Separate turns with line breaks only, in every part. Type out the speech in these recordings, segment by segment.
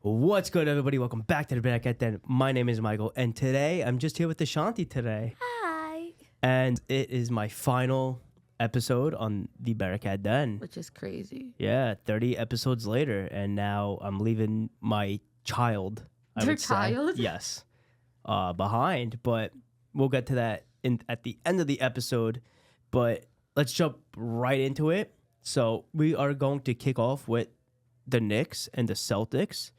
What's good, everybody? Welcome back to the Bearcat Den. My name is Michael, and today I'm just here with Ashanti today.
Hi.
And it is my final episode on the Bearcat Den.
Which is crazy.
Yeah, 30 episodes later, and now I'm leaving my child.
Your child?
Yes, behind. But we'll get to that at the end of the episode. But let's jump right into it. So we are going to kick off with the Knicks and the Celtics.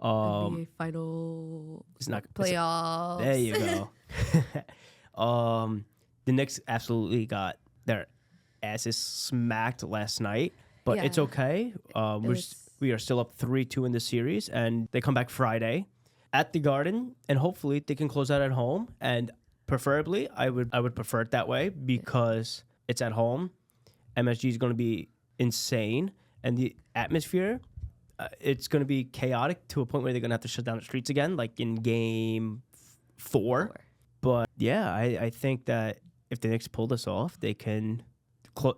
NBA final
It's not
playoffs.
There you go. The Knicks absolutely got their asses smacked last night, but it's okay. We are still up 3-2 in the series, and they come back Friday at the Garden, and hopefully they can close out at home. And preferably, I would prefer it that way because it's at home. MSG is going to be insane, and the atmosphere. It's going to be chaotic to a point where they're going to have to shut down the streets again, like in game 4. But yeah, I think that if the Knicks pull this off, they can.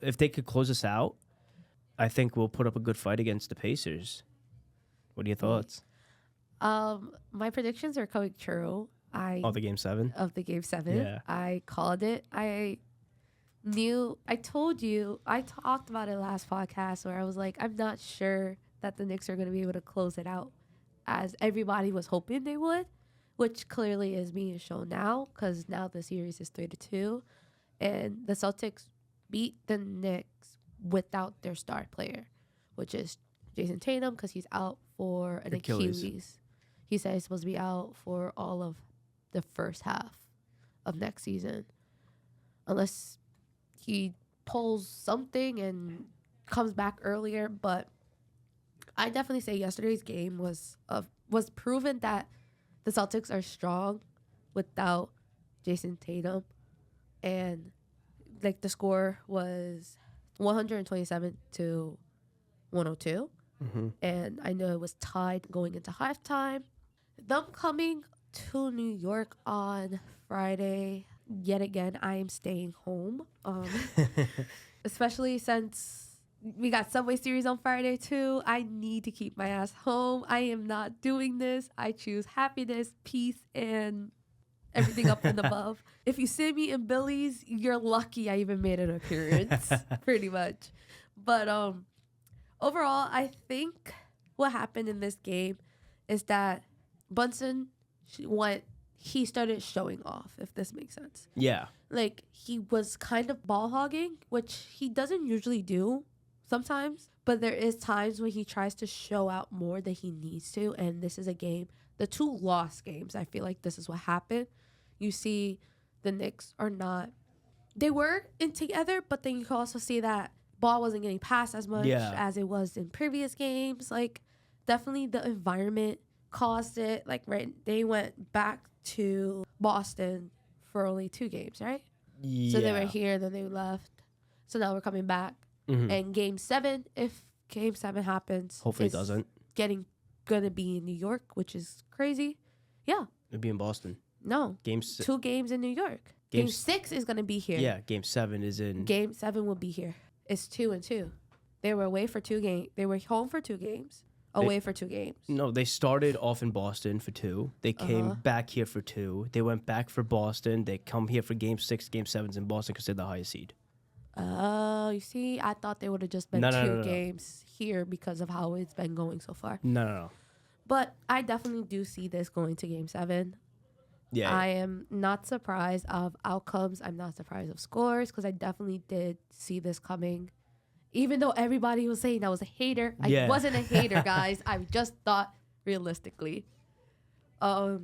If they could close us out, I think we'll put up a good fight against the Pacers. What are your thoughts?
My predictions are coming true.
The game 7?
Of the game 7.
Yeah.
I called it. I told you, I talked about it last podcast where I was like, I'm not sure that the Knicks are going to be able to close it out as everybody was hoping they would, which clearly is being shown now because now the series is 3-2, and the Celtics beat the Knicks without their star player, which is Jason Tatum, because he's out for an Achilles. He said he's supposed to be out for all of the first half of next season, unless he pulls something and comes back earlier. But I definitely say yesterday's game was proven that the Celtics are strong without Jason Tatum, and like the score was 127 to 102, and I know it was tied going into halftime. Them coming to New York on Friday, yet again, I am staying home, especially since we got Subway Series on Friday too. I need to keep my ass home. I am not doing this. I choose happiness, peace, and everything up and above. If you see me in Billy's, you're lucky I even made an appearance, pretty much. But overall, I think what happened in this game is that Brunson he started showing off, if this makes sense.
Yeah.
Like, he was kind of ball hogging, which he doesn't usually do sometimes, but there is times when he tries to show out more than he needs to, and this is a game. The 2 lost games, I feel like this is what happened. You see the Knicks are not, they were in together, but then you can also see that ball wasn't getting passed as much as it was in previous games. Like, definitely the environment caused it. Like, right, they went back to Boston for only 2 games, right?
Yeah.
So they were here, then they left. So now we're coming back. And game 7, if game 7 happens,
hopefully it doesn't.
Gonna be in New York, which is crazy. Yeah.
It'll be in Boston.
No. 2 games in New York. Game 6 is gonna be here.
Yeah, game 7 is in.
Game 7 will be here. It's 2-2. They were away for 2 games. They were home for 2 games. Away for 2 games.
No, they started off in Boston for 2. They came back here for 2. They went back for Boston. They come here for game 6, game 7's in Boston because they're the highest seed.
Oh, you see, I thought they would have just been 2 games here because of how it's been going so far.
No.
But I definitely do see this going to game 7.
Yeah.
I am not surprised of outcomes. I'm not surprised of scores because I definitely did see this coming. Even though everybody was saying I was a hater, I wasn't a hater, guys. I just thought realistically. But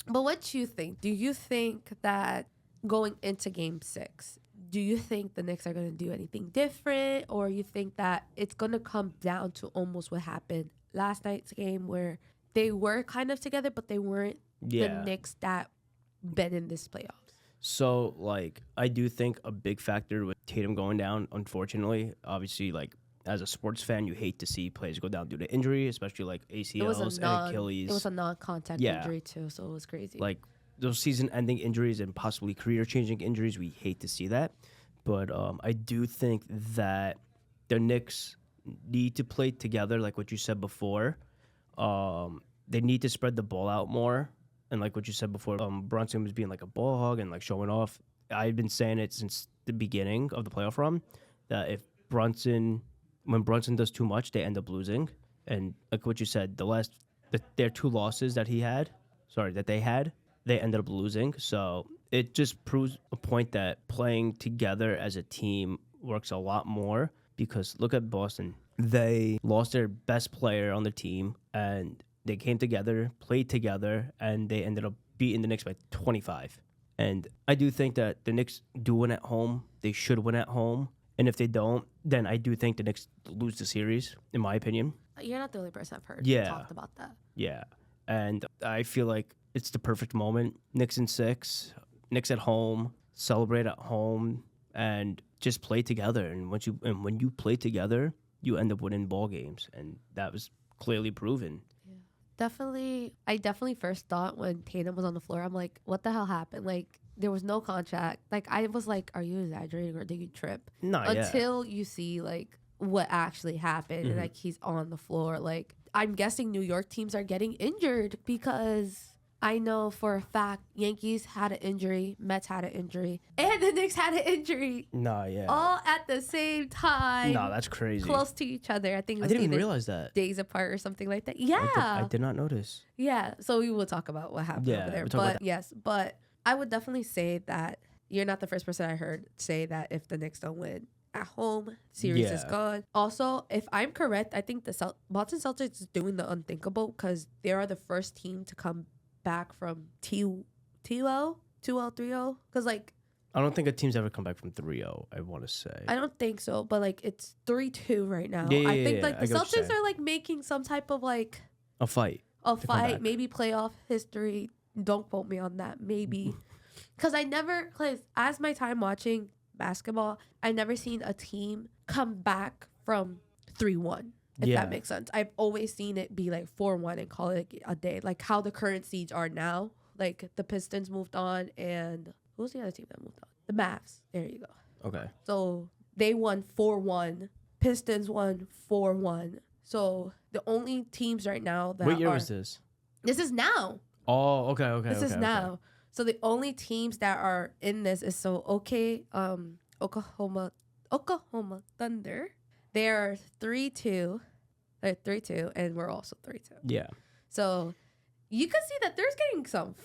what do you think? Do you think that going into game 6, do you think the Knicks are going to do anything different? Or you think that it's going to come down to almost what happened last night's game where they were kind of together, but they weren't the Knicks that been in this playoffs?
So, like, I do think a big factor with Tatum going down, unfortunately, obviously, like, as a sports fan, you hate to see players go down due to injury, especially, like, ACLs and Achilles.
It was a non-contact injury, too, so it was crazy.
Like, those season-ending injuries and possibly career-changing injuries, we hate to see that. But I do think that the Knicks need to play together, like what you said before. They need to spread the ball out more. And like what you said before, Brunson was being like a ball hog and like showing off. I've been saying it since the beginning of the playoff run that when Brunson does too much, they end up losing. And like what you said, their 2 losses that they had, they ended up losing. So it just proves a point that playing together as a team works a lot more, because look at Boston. They lost their best player on the team, and they came together, played together, and they ended up beating the Knicks by 25. And I do think that the Knicks do win at home. They should win at home. And if they don't, then I do think the Knicks lose the series, in my opinion.
You're not the only person I've heard talked about that.
Yeah. And I feel like it's the perfect moment. Knicks in 6, Knicks at home, celebrate at home, and just play together. And when you play together, you end up winning ball games. And that was clearly proven.
I definitely first thought when Tatum was on the floor, I'm like, what the hell happened? Like, there was no contact. Like, I was like, are you exaggerating or did you trip? Until you see, like, what actually happened. And, like, he's on the floor. Like, I'm guessing New York teams are getting injured, because I know for a fact Yankees had an injury, Mets had an injury, and the Knicks had an injury. All at the same time.
No, that's crazy.
Close to each other. I think it was
I didn't even realize that.
days apart or something like that. Yeah.
I did not notice.
Yeah. So we will talk about what happened over there. But yes, but I would definitely say that you're not the first person I heard say that if the Knicks don't win at home, series is gone. Also, if I'm correct, I think the Boston Celtics is doing the unthinkable, because they are the first team to come back from 2-0, 3-0. Because, like,
I don't think a team's ever come back from 3-0, I want to say.
I don't think so, but, like, it's 3-2 right now.
Yeah,
I think, like, the Celtics are, like, making some type of, like...
A fight,
maybe playoff history. Don't quote me on that, maybe. Because as my time watching basketball, I never seen a team come back from 3-1. If that makes sense. I've always seen it be like 4-1 and call it a day. Like how the current seeds are now. Like the Pistons moved on, and who was the other team that moved on? The Mavs. There you go.
Okay.
So they won 4-1. Pistons won 4-1. So the only teams right now that
What year was this?
This is now.
Oh, okay.
This is now. So the only teams that are in this is Oklahoma Thunder. They're 3-2. They're 3-2, and we're also 3-2.
Yeah.
So you can see that there's getting some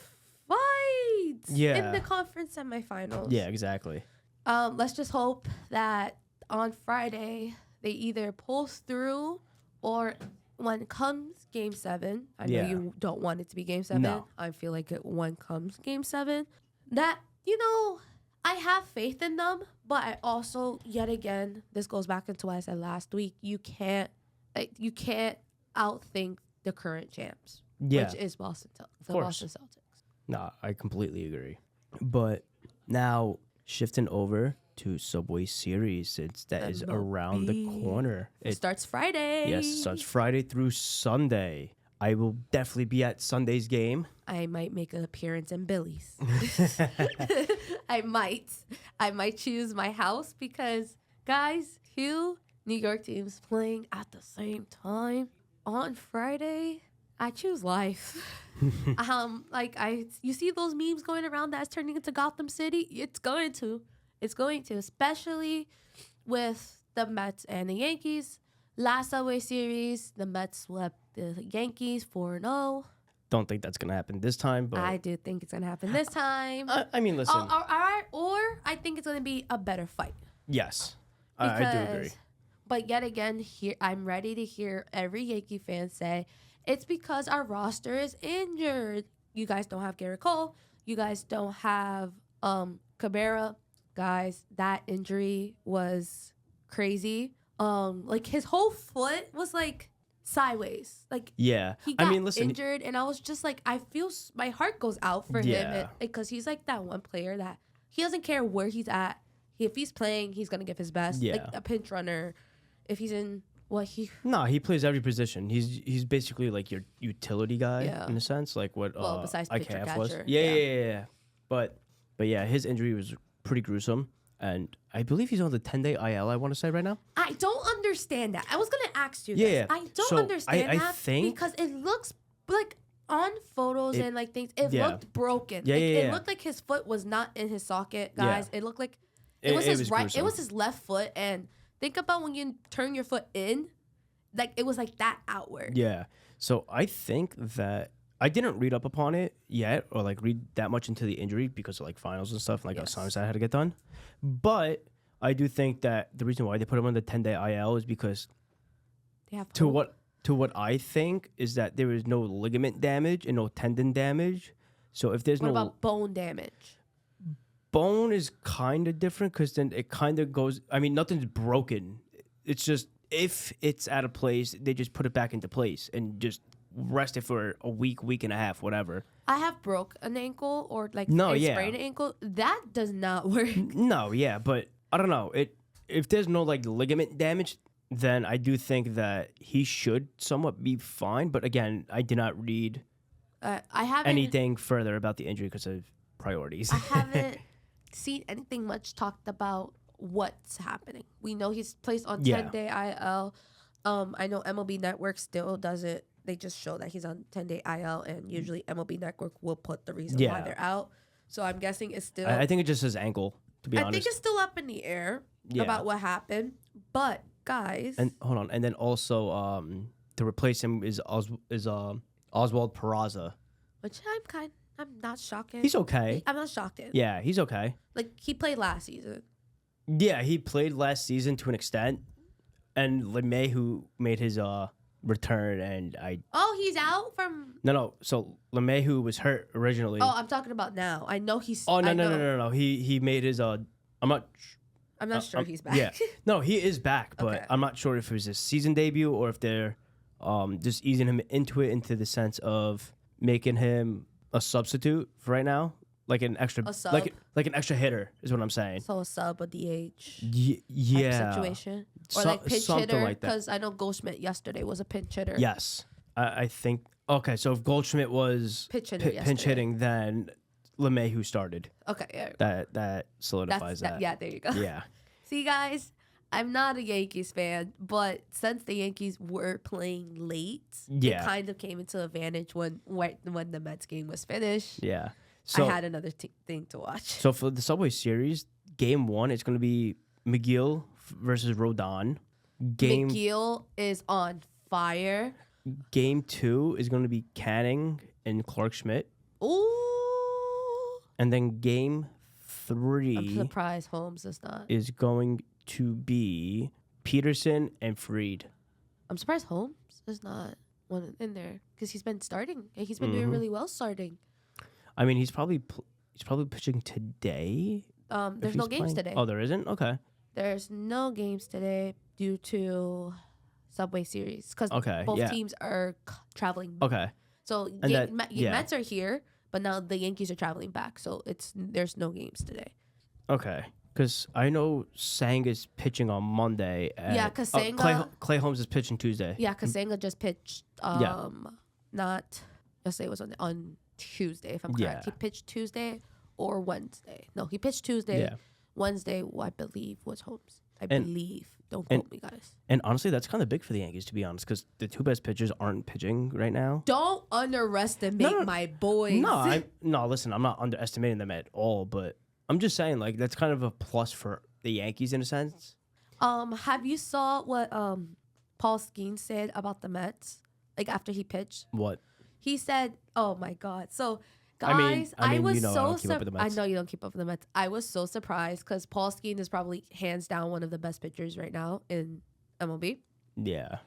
fights in the conference semifinals.
Yeah, exactly.
Let's just hope that on Friday they either pulls through, or when comes Game 7, I know you don't want it to be Game 7.
No.
I feel like when comes Game 7, that, I have faith in them, but I also, yet again, this goes back into what I said last week. You can't outthink the current champs, which is Boston Celtics.
No, I completely agree. But now shifting over to Subway Series, since that is around the corner.
It starts Friday.
Yes, starts Friday through Sunday. I will definitely be at Sunday's game.
I might make an appearance in Billy's. I might choose my house, because, guys, 2 New York teams playing at the same time on Friday. I choose life. You see those memes going around that's turning into Gotham City? It's going to, especially with the Mets and the Yankees. Last Subway Series, the Mets swept the Yankees 4-0.
Don't think that's going to happen this time, but
I do think it's going to happen this time.
I mean, listen.
Or I think it's going to be a better fight.
Yes, I do agree.
But yet again, here I'm ready to hear every Yankee fan say, it's because our roster is injured. You guys don't have Garrett Cole. You guys don't have Cabrera. Guys, that injury was crazy. Like his whole foot was like sideways. Like he got injured, and I was just like, I feel my heart goes out for him, because he's like that one player that he doesn't care where he's at. If he's playing, he's gonna give his best. Like a pinch runner. If he's in he plays every position. He's basically like your utility guy in a sense, like what besides pitcher
IKF was.
catcher.
Yeah. But yeah, his injury was pretty gruesome. And I believe he's on the 10-day IL, I want to say right now.
I don't understand that. I was going to ask you
Yeah.
this. I don't
So
understand
I
that
think,
because it looks like on photos and like things, it looked broken. Like, it looked like his foot was not in his socket, guys. It looked like it was his right. Gruesome. It was his left foot. And think about when you turn your foot in, like it was like that outward.
Yeah. So I think that I didn't read up upon it yet or like read that much into the injury because of like finals and stuff, like assignments that I had to get done. But I do think that the reason why they put him on the 10-day IL is because
they have
to what I think is that there is no ligament damage and no tendon damage. So if there's
what about bone damage?
Bone is kind of different because then it kind of goes. I mean, nothing's broken. It's just if it's out of place, they just put it back into place and just rest it for a week and a half, whatever.
I have broke an ankle or like sprained an ankle. That does not work.
No, yeah, but I don't know. If there's no like ligament damage, then I do think that he should somewhat be fine. But again, I did not read
I haven't
anything further about the injury because of priorities.
I haven't seen anything much talked about what's happening. We know he's placed on 10-day IL. I know MLB Network still does it. They just show that he's on 10-day IL, and usually MLB Network will put the reason why they're out. So I'm guessing it's still...
I think it just says ankle, to be honest.
I think it's still up in the air about what happened. But, guys...
And hold on. And then also, to replace him is Oswald Peraza.
Which I'm not shocked at.
He's okay.
I'm not shocked at.
Yeah, he's okay.
Like, he played last season.
Yeah, he played last season to an extent. And LeMay, who made his return, and
he's out from...
No. So LeMay was hurt originally.
Oh, I'm talking about now. I know he's...
Oh, no. He made his... I'm not
sure he's back.
Yeah. No, he is back, but
okay.
I'm not sure if it was his season debut or if they're just easing him into the sense of making him a substitute for right now. Like an extra... Like an extra hitter is what I'm saying.
So a sub, a DH
yeah.
situation? Or like pinch hitter? Because I know Goldschmidt yesterday was a pinch hitter.
Yes. I think... Okay, so if Goldschmidt was pinch hitting, then LeMay started.
Okay,
yeah. That solidifies that.
Yeah, there you go.
Yeah.
See, guys, I'm not a Yankees fan, but since the Yankees were playing late, it kind of came into advantage when the Mets game was finished.
Yeah. So,
I had another thing to watch.
So for the Subway Series, Game 1, it's going to be McGill versus Rodon.
McGill is on fire.
Game 2 is going to be Canning and Clark Schmidt.
Ooh.
And then Game 3...
I'm surprised Holmes is not.
...is going to be Peterson and Fried.
I'm surprised Holmes is not one in there because he's been starting and he's been doing really well starting.
I mean, he's probably pitching today.
There's no games today.
Oh, there isn't? Okay.
There's no games today due to Subway Series because both teams are traveling.
Okay.
So Mets are here, but now the Yankees are traveling back. So there's no games today.
Okay. Because I know Sang is pitching on Monday.
Because Senga...
Clay Holmes is pitching Tuesday.
Yeah, because Senga just pitched. Not yesterday, was on Tuesday, if I'm correct. He pitched Tuesday or Wednesday. No, he pitched Tuesday. Yeah. Wednesday, I believe, was Holmes. I believe. Don't quote me, guys.
And honestly, that's kind of big for the Yankees, to be honest, because the two best pitchers aren't pitching right now.
Don't underestimate my boys.
No, listen, I'm not underestimating them at all, but I'm just saying, like, that's kind of a plus for the Yankees in a sense.
Have you saw what Paul Skeens said about the Mets? Like, after he pitched?
What?
He said, oh, my God. So, guys, I was so surprised. I know you don't keep up with the Mets. I was so surprised because Paul Skeens is probably hands down one of the best pitchers right now in MLB.
Yeah.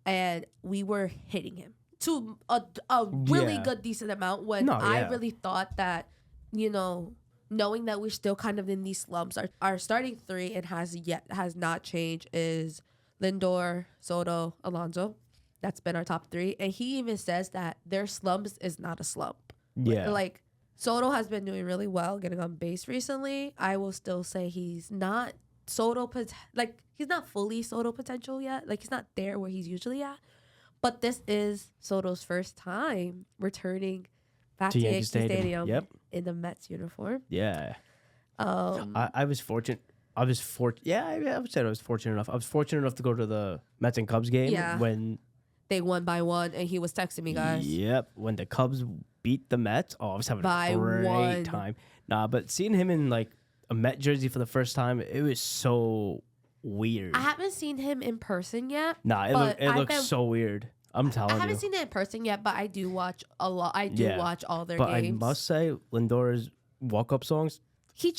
And we were hitting him to a really good, decent amount when I really thought that, knowing that we're still kind of in these slumps, our starting three and has not changed is Lindor, Soto, Alonso. That's been our top three. And he even says that their slumps is not a slump.
Yeah.
Like, Soto has been doing really well getting on base recently. I will still say he's not he's not fully Soto potential yet. Like, he's not there where he's usually at. But this is Soto's first time returning back to Yankee Stadium in the Mets uniform.
Yeah. I was fortunate. I was I would say I was fortunate enough. I was fortunate enough to go to the Mets and Cubs game when
they won by 1, and he was texting me, guys.
Yep, when the Cubs beat the Mets. Oh, I was having
by
a great
1.
time. Nah, but seeing him in like a Met jersey for the first time, it was so weird.
I haven't seen him in person yet.
Nah, it looks so weird. I'm telling you.
I haven't seen it in person yet, but I do watch a lot. I do watch all their games.
But I must say, Lindor's walk-up songs,
he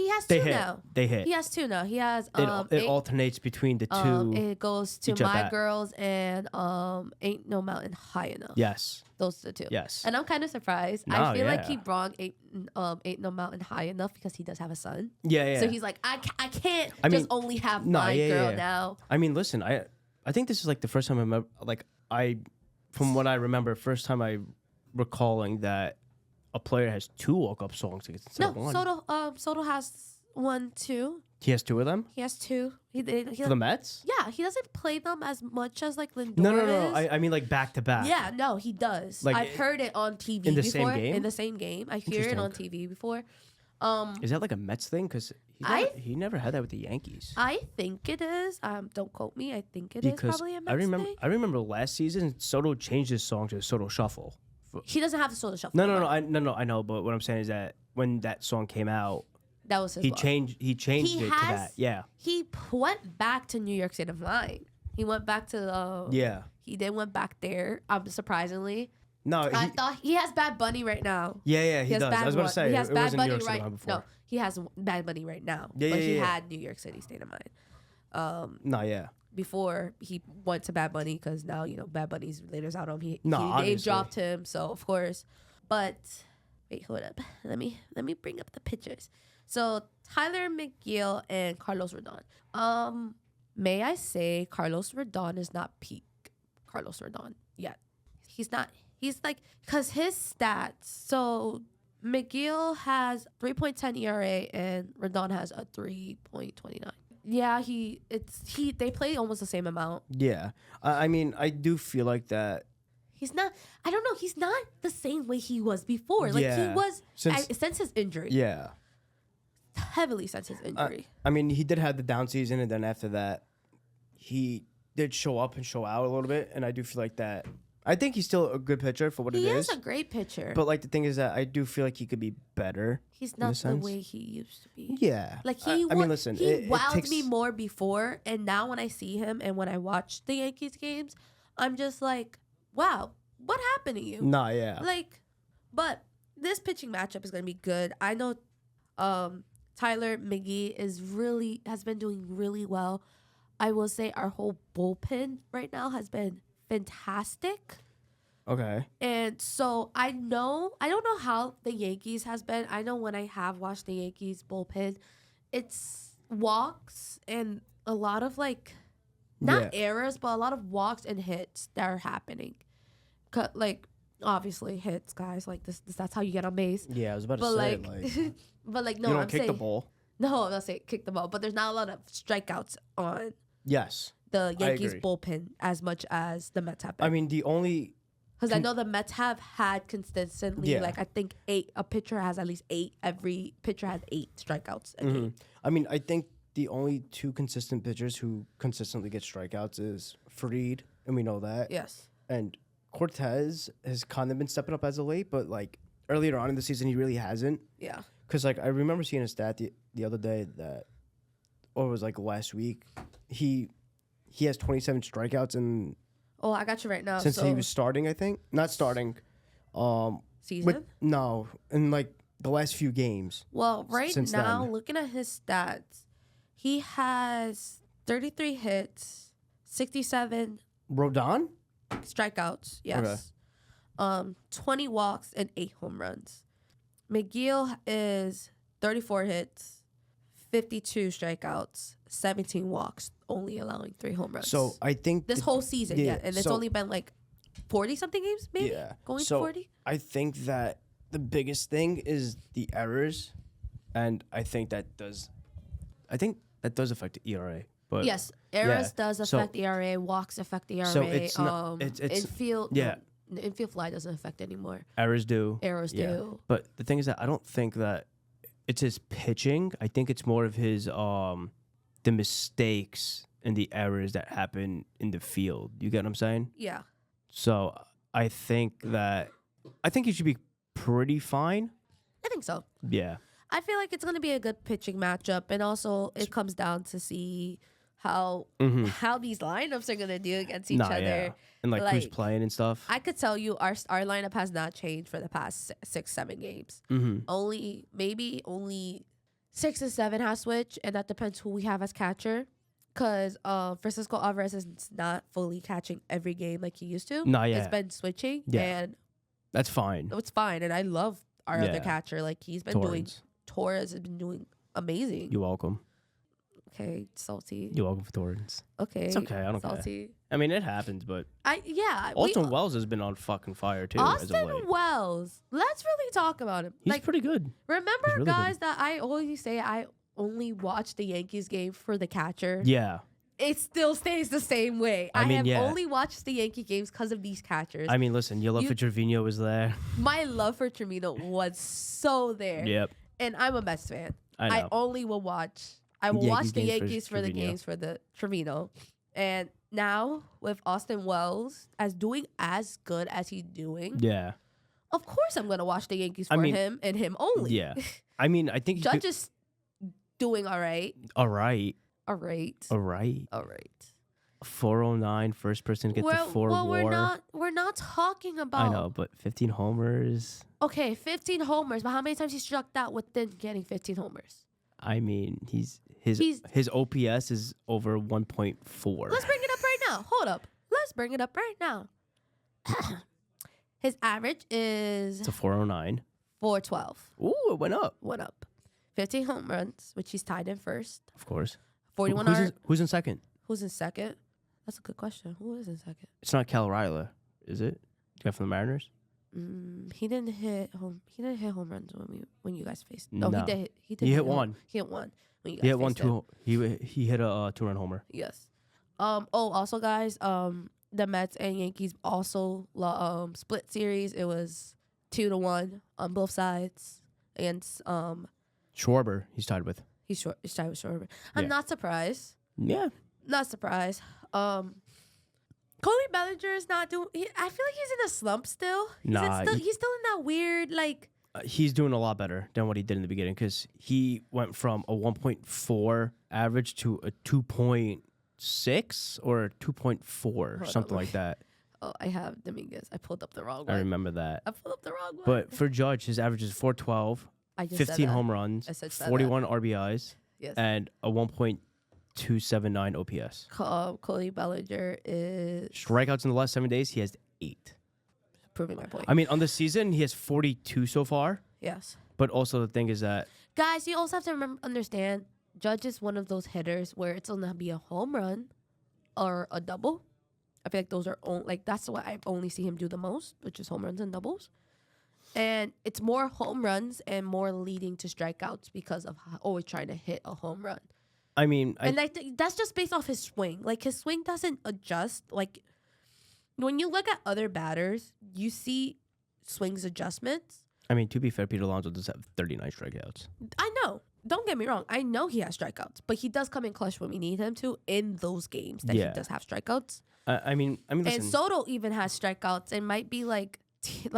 has two now.
They hit.
He has 2 now. He has
it alternates between the two.
It goes to My Girls and Ain't No Mountain High Enough.
Yes.
Those are the 2.
Yes.
And I'm kind of surprised. I feel like he brought Ain't No Mountain High Enough because he does have a son.
Yeah.
So he's like, I can't just only have My Girl now.
I mean, listen, I think this is like the first time I remember, from what I remember, first time I recalling that a player has 2 walk-up songs instead of 1.
Soto has 1 too.
He has 2 of them?
He has 2.
For the Mets?
Yeah, he doesn't play them as much as like Lindor
No. I mean like back to back.
Yeah, no, he does. Like, I've heard it on TV
in the
before.
Same game?
In the same game. I hear it on TV before.
Is that like a Mets thing? Because he never had that with the Yankees.
I think it is. Don't quote me. I think it is probably a Mets thing.
I remember last season Soto changed his song to Soto Shuffle.
He doesn't have the Soto Shuffle.
No. I know. But what I'm saying is that when that song came out,
that was his.
He changed it to that. Yeah.
He went back to New York State of Mind. He went back to He then went back there. Surprisingly.
No,
I thought he has Bad Bunny right now.
Yeah, he does. I was about to say
he has Bad Bunny right
now.
No, he has Bad Bunny right now.
Yeah,
but he had New York City State of Mind. Before he went to Bad Bunny, because now Bad Bunny's latest album he name dropped him, so of course. But wait, hold up. Let me bring up the pictures. So Tyler McGill and Carlos Rodon. May I say Carlos Rodon is not peak Carlos Rodon yet. He's not. He's like, because his stats. So McGill has 3.10 ERA and Rodon has a 3.29. Yeah, they play almost the same amount.
Yeah. I mean, I do feel like that.
He's not, I don't know, he's not the same way he was before. Like he was since his injury.
Yeah.
Heavily since his injury.
I mean, he did have the down season, and then after that, he did show up and show out a little bit, and I do feel like that. I think he's still a good pitcher for what it is.
He is a great pitcher.
But like the thing is that I do feel like he could be better.
He's not the way he used to be.
Yeah.
Like
I mean, listen,
he wowed me more before, and now when I see him and when I watch the Yankees games, I'm just like, wow, what happened to you?
Nah, yeah.
Like, but this pitching matchup is gonna be good. I know Tyler McGee has been doing really well. I will say our whole bullpen right now has been fantastic.
Okay.
And so I don't know how the Yankees has been. I know when I have watched the Yankees bullpen, it's walks and a lot of not errors, but a lot of walks and hits that are happening. Like, obviously hits, guys. Like this that's how you get on base.
Yeah, I was about to say
but like no,
you don't
I'm
kick
saying
the ball.
No, I'm not saying kick the ball, but there's not a lot of strikeouts on.
Yes.
The Yankees bullpen as much as the Mets have been.
I mean, the only...
Because I know the Mets have had consistently, I think 8. A pitcher has at least 8. Every pitcher has 8 strikeouts a game.
I mean, I think the only 2 consistent pitchers who consistently get strikeouts is Fried, and we know that.
Yes.
And Cortez has kind of been stepping up as of late, but earlier on in the season, he really hasn't.
Yeah.
Because I remember seeing a stat the other day that, or it was last week, he has 27 strikeouts in.
Oh, I got you right now.
Since he was starting, I think. Not starting.
Season?
No, in the last few games.
Well, right now, looking at his stats, he has 33 hits, 67
Rodon?
strikeouts, yes. Okay. 20 walks and 8 home runs. McGill is 34 hits, 52 strikeouts, 17 walks, only allowing 3 home runs.
So I think
this whole season, and it's only been 40 something games, maybe.
Yeah,
going to 40.
I think that the biggest thing is the errors, and I think that does affect the ERA. But
yes, errors does affect ERA. Walks affect ERA. So it's infield. Yeah. The infield fly doesn't affect anymore.
Errors do.
Do.
But the thing is that I don't think that it's his pitching. I think it's more of his the mistakes and the errors that happen in the field. You get what I'm saying?
Yeah.
So I think he should be pretty fine.
I think so.
Yeah.
I feel like it's going to be a good pitching matchup, and also it comes down to see how these lineups are going to do against each other.
Yeah. And like who's playing and stuff.
I could tell you our lineup has not changed for the past 6-7 games. Only 6 and 7 has switched, and that depends who we have as catcher. Because Francisco Alvarez is not fully catching every game like he used to.
No, yeah.
It's been switching, and
that's fine.
It's fine, and I love our other catcher. Like he's been Torres has been doing amazing.
You're welcome.
Okay, salty.
You're welcome for Torrens.
Okay,
it's okay. I don't care. I mean, it happens, but Austin Wells has been on fucking fire too.
Austin Wells. Let's really talk about him.
He's pretty good.
Remember, really guys, that I always say I only watch the Yankees game for the catcher.
Yeah.
It still stays the same way. I have only watched the Yankee games because of these catchers.
I mean, listen, your love for Trevino was there.
My love for Trevino was so there.
Yep.
And I'm a Mets fan.
I
only will watch. I will watch the Yankees for the games for the Trevino. And now with Austin Wells doing as good as he's doing.
Yeah.
Of course I'm going to watch the Yankees for him and him only.
Yeah. I mean, I think
Judge is doing all right.
All right.
409,
first person to get the 4 WAR.
We're not talking about.
I know, but 15 homers.
Okay, 15 homers, but how many times he struck out within getting 15 homers?
I mean, his OPS is over 1.4.
Let's bring it up right now. Hold up. Let's bring it up right now. His average is
it's a 409.
412.
Ooh, it went up.
15 home runs, which he's tied in first.
Of course.
41
who's in second?
Who's in second? That's a good question. Who is in second?
It's not Cal Ryler, is it? The guy from the Mariners?
He didn't hit home runs when you guys faced.
No,
he did.
He hit one.
He hit one when you guys
He hit
faced
one. He hit a 2-run homer.
Yes. Also, guys, the Mets and Yankees also split series. It was 2-1 on both sides against
Schwarber. He's tied with.
He's tied with Schwarber. I'm not surprised.
Yeah.
Not surprised. Cody Bellinger is not doing. I feel like he's in a slump still. He's still in that weird like.
He's doing a lot better than what he did in the beginning because he went from a 1.4 average to a 2.6 or a 2.4, something like that.
Oh, I have Dominguez. I pulled up the wrong one.
I remember that.
I pulled up the wrong one.
But for Judge, his average is 412, 15 home runs, 41 RBIs, and a 1.279 OPS.
Cody Bellinger is
strikeouts in the last 7 days. He has 8.
Proving my point.
I mean, on the season, he has 42 so far.
Yes.
But also the thing is that
guys, you also have to understand, Judge is one of those hitters where it's going to be a home run or a double. I feel like those are that's what I only see him do the most, which is home runs and doubles. And it's more home runs and more leading to strikeouts because of always trying to hit a home run.
I mean,
and I think that's just based off his swing. Like his swing doesn't adjust. Like when you look at other batters, you see swings adjustments.
I mean, to be fair, Pete Alonso does have 39 strikeouts.
I know. Don't get me wrong. I know he has strikeouts, but he does come in clutch when we need him to in those games that he does have strikeouts.
I mean, listen.
And Soto even has strikeouts and might be like he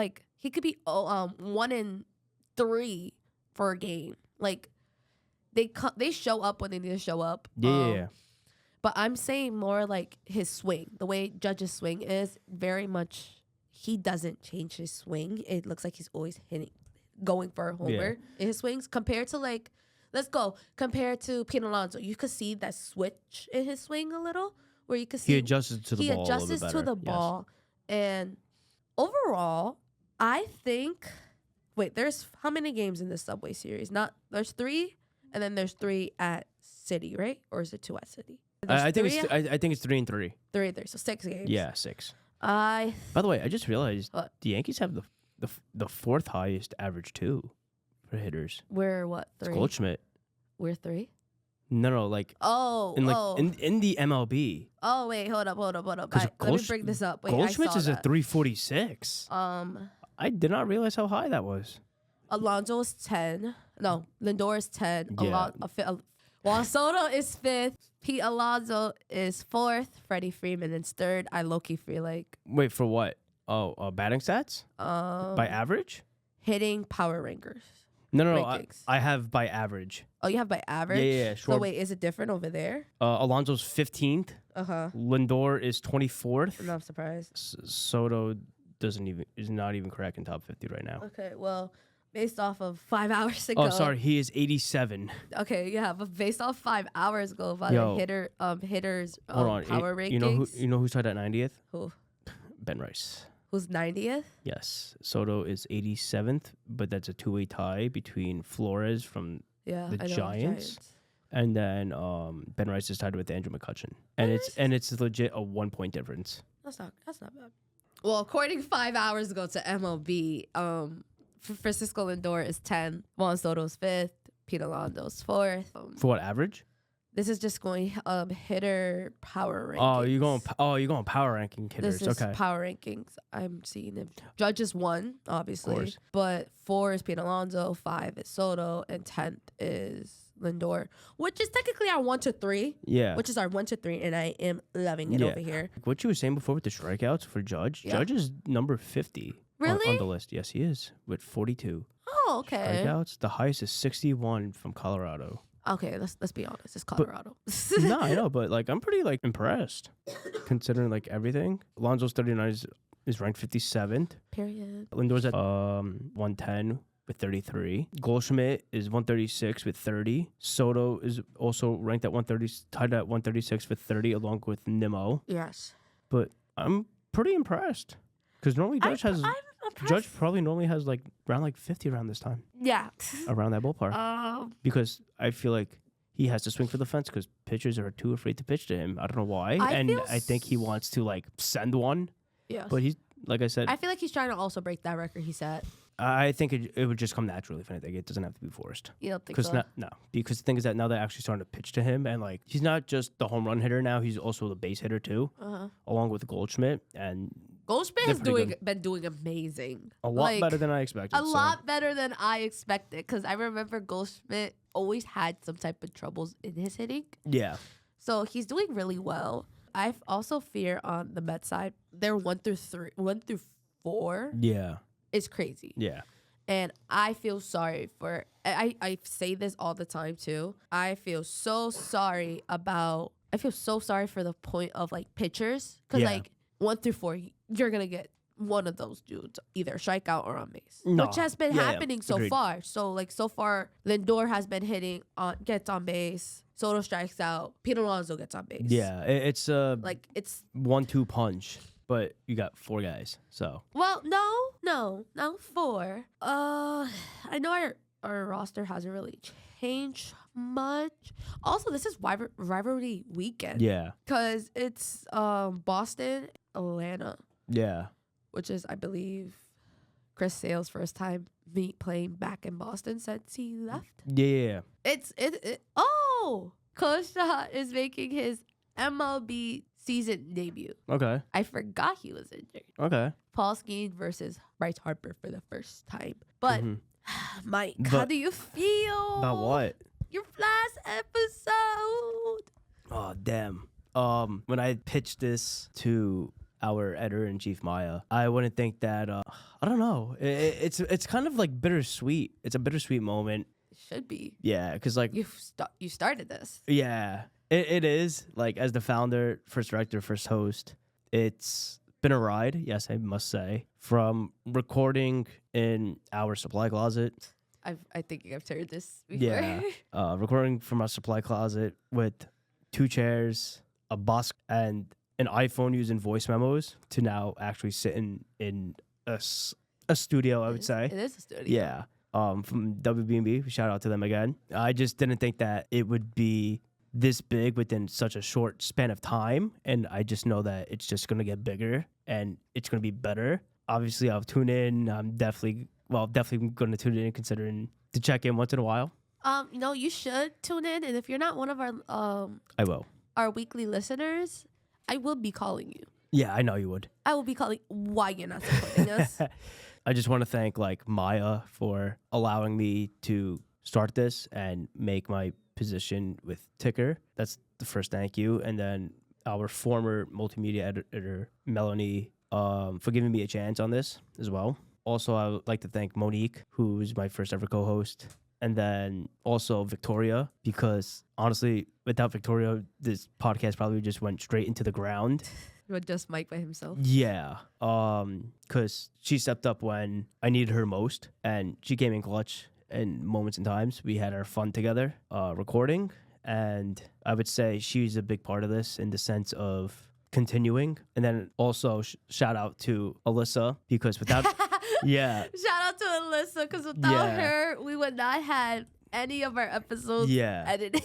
could be 1-3 for a game. Like they show up when they need to show up.
Yeah.
But I'm saying more like his swing. The way Judge's swing is very much. He doesn't change his swing. It looks like he's always going for a homer in his swings. Compared to compared to Pete Alonso, you could see that switch in his swing a little, where you could see
he adjusts to the ball. He adjusts
to the ball, and overall, I think. Wait, there's how many games in this Subway Series? There's 3, and then there's 3 at City, right? Or is it 2 at City?
I think it's 3 and 3.
3 and 3, so 6 games.
Yeah, 6. By the way, I just realized the Yankees have the 4th highest average too for hitters.
We're what, 3?
It's Goldschmidt.
We're 3?
No, like in the MLB.
Oh wait, hold up. Let me bring this up. Wait,
Goldschmidt is a 346. I did not realize how high that was.
Alonso is 10, No, Lindor is 10.
Yeah.
Juan Soto is 5th. Pete Alonso is 4th. Freddie Freeman is 3rd. I low-key feel like...
Wait, for what? Oh, batting stats? By average?
Hitting power rankers.
No. I have by average.
Oh, you have by average?
Yeah, sure.
So wait, is it different over there?
Alonso's 15th. Lindor is 24th.
I'm not surprised.
Soto is not even cracking top 50 right now.
Okay, well, based off of 5 hours ago.
Oh, sorry, he is 87.
Okay, yeah, but based off 5 hours ago by the hitters power rankings.
You know who's tied at 90th?
Who?
Ben Rice.
Who's 90th?
Yes. Soto is 87th, but that's a two-way tie between Flores from the Giants. And then Ben Rice is tied with Andrew McCutchen. And it's legit a 1 point difference.
That's not bad. Well, according 5 hours ago to MLB, Francisco Lindor is 10th, Juan Soto's 5th, Pete Alonso's 4th.
For what, average?
This is just going hitter power rankings.
You're going power ranking hitters.
This is power rankings. I'm seeing them. Judge is 1, obviously, but 4 is Pete Alonso, 5 is Soto, and 10th is Lindor, which is technically our 1 to 3.
Yeah,
which is our 1 to 3, and I am loving it over here.
What you were saying before with the strikeouts for Judge. Yeah. Judge is number 50.
Really?
On the list. Yes, he is with 42.
Oh, okay.
Strikeouts. The highest is 61 from Colorado.
Okay, let's be honest. It's Colorado.
No, I know, but I'm pretty impressed considering everything. Alonso's 39 is ranked 57th.
Period.
Lindor's at 110 with 33. Goldschmidt is 136 with 30. Soto is also ranked at 130, tied at 136 with 30, along with Nimmo.
Yes.
But I'm pretty impressed because normally Judge probably normally has around 50 around this time.
Yeah.
Around that ballpark. Because I feel like he has to swing for the fence because pitchers are too afraid to pitch to him. I don't know why. I think he wants to send one.
Yes.
But he's, like I said.
I feel like he's trying to also break that record he set.
I think it would just come naturally, if anything. It doesn't have to be forced.
You don't think so?
No. Because the thing is that now they're actually starting to pitch to him. And he's not just the home run hitter now. He's also the base hitter too. Along with Goldschmidt. And
Goldschmidt has been doing amazing.
A lot better than I expected.
A lot better than I expected. Because I remember Goldschmidt always had some type of troubles in his hitting.
Yeah.
So he's doing really well. I also fear on the Mets side, they're 1 through 4.
Yeah.
It's crazy.
Yeah.
And I feel sorry for... I say this all the time, too. I feel so sorry for the point of, pitchers. Because, 1 through 4, you're going to get one of those dudes, either strikeout or on base. No. Which has been happening so far. So, so far, Lindor has been hitting, gets on base. Soto strikes out. Pete Alonso gets on base.
Yeah. It's
it's
1-2 punch. But you got 4 guys, so.
Well, no, 4. I know our roster hasn't really changed much. Also, this is rivalry weekend.
Yeah.
Because it's Boston, Atlanta.
Yeah.
Which is, I believe, Chris Sale's first time playing back in Boston since he left.
Yeah.
Kershaw is making his MLB season debut.
Okay.
I forgot he was injured.
Okay.
Paul Skeens versus Bryce Harper for the first time. But, Mike, how do you feel?
About what?
Your last episode.
Oh, damn. When I pitched this to our editor-in-chief, Maya, I wouldn't think that, I don't know. It's kind of bittersweet. It's a bittersweet moment.
It should be.
Yeah, because
you started this.
Yeah. It is, as the founder, first director, first host, it's been a ride, yes, I must say. From recording in our supply closet.
I think I've heard this before.
Yeah. Recording from our supply closet with 2 chairs, a bus, and an iPhone using voice memos to now actually sitting in a studio, I would say.
It is a studio.
Yeah. From WB&B, shout out to them again. I just didn't think that it would be this big within such a short span of time, and I just know that it's just going to get bigger and it's going to be better. Obviously, I'll tune in. I'm definitely going to tune in, considering to check in once in a while.
You should tune in, and if you're not one of our
I will.
Our weekly listeners, I will be calling you.
Yeah, I know you would.
I will be calling. Why you're not supporting us?
I just want to thank Maya for allowing me to start this and make my position with Ticker. That's the first thank you. And then our former multimedia editor, Melanie, for giving me a chance on this as well. Also, I would like to thank Monique, who's my first ever co-host. And then also Victoria, because honestly, without Victoria, this podcast probably just went straight into the ground.
With just Mike by himself?
Yeah. Because she stepped up when I needed her most. And she came in clutch in moments and times. We had our fun together recording. And I would say she's a big part of this in the sense of continuing. And then also shout out to Alyssa, because without... Yeah.
Shout out to Alyssa, because without her, we would not have any of our episodes edited.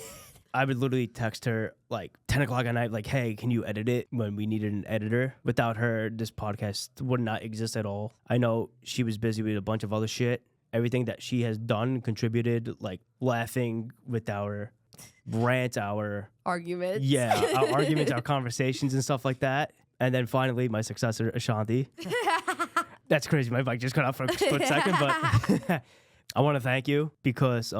I would literally text her like 10 o'clock at night, like, hey, can you edit it, when we needed an editor. Without her, this podcast would not exist at all. I know she was busy with a bunch of other shit. Everything that she has done contributed, like laughing with our rants, our
arguments.
Yeah, our arguments, our conversations and stuff like that. And then finally, my successor, Ashanti. That's crazy. My mic just cut out for a split second, but I want to thank you, because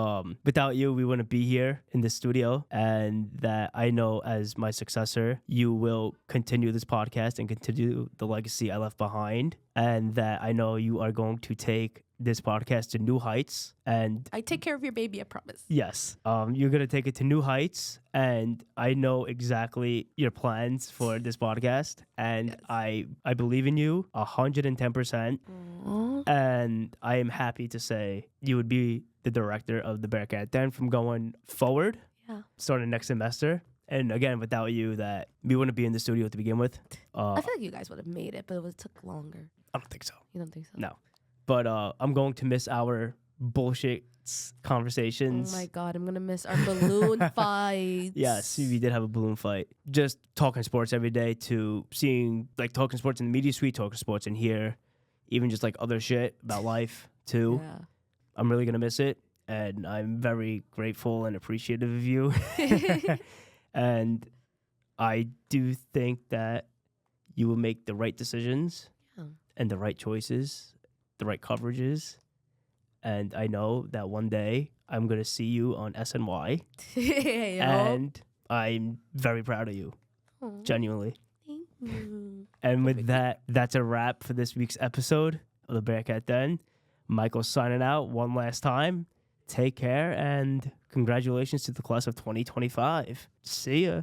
without you, we wouldn't be here in this studio. And that I know as my successor, you will continue this podcast and continue the legacy I left behind. And that I know you are going to take this podcast to new heights. And
I take care of your baby, I promise.
Yes. You're going to take it to new heights. And I know exactly your plans for this podcast. And yes. I believe in you 110%. Aww. And I am happy to say you would be the director of the Bearcat Den from going forward. Yeah. Starting next semester. And again, without you, that we wouldn't be in the studio to begin with.
I feel like you guys would have made it, but it took longer.
I don't think so.
You don't think so?
No. But I'm going to miss our bullshit conversations.
Oh my God, I'm going to miss our balloon fights.
Yes, we did have a balloon fight. Just talking sports every day, to seeing, like, talking sports in the media suite, talking sports in here, even just like other shit about life too. Yeah. I'm really going to miss it. And I'm very grateful and appreciative of you. And I do think that you will make the right decisions and the right choices, the right coverages. And I know that one day I'm going to see you on SNY. And I'm very proud of you. Aww. Genuinely.
Thank you.
And with that, that's a wrap for this week's episode of the Bearcat Den. Michael signing out one last time. Take care, and congratulations to the class of 2025. See ya.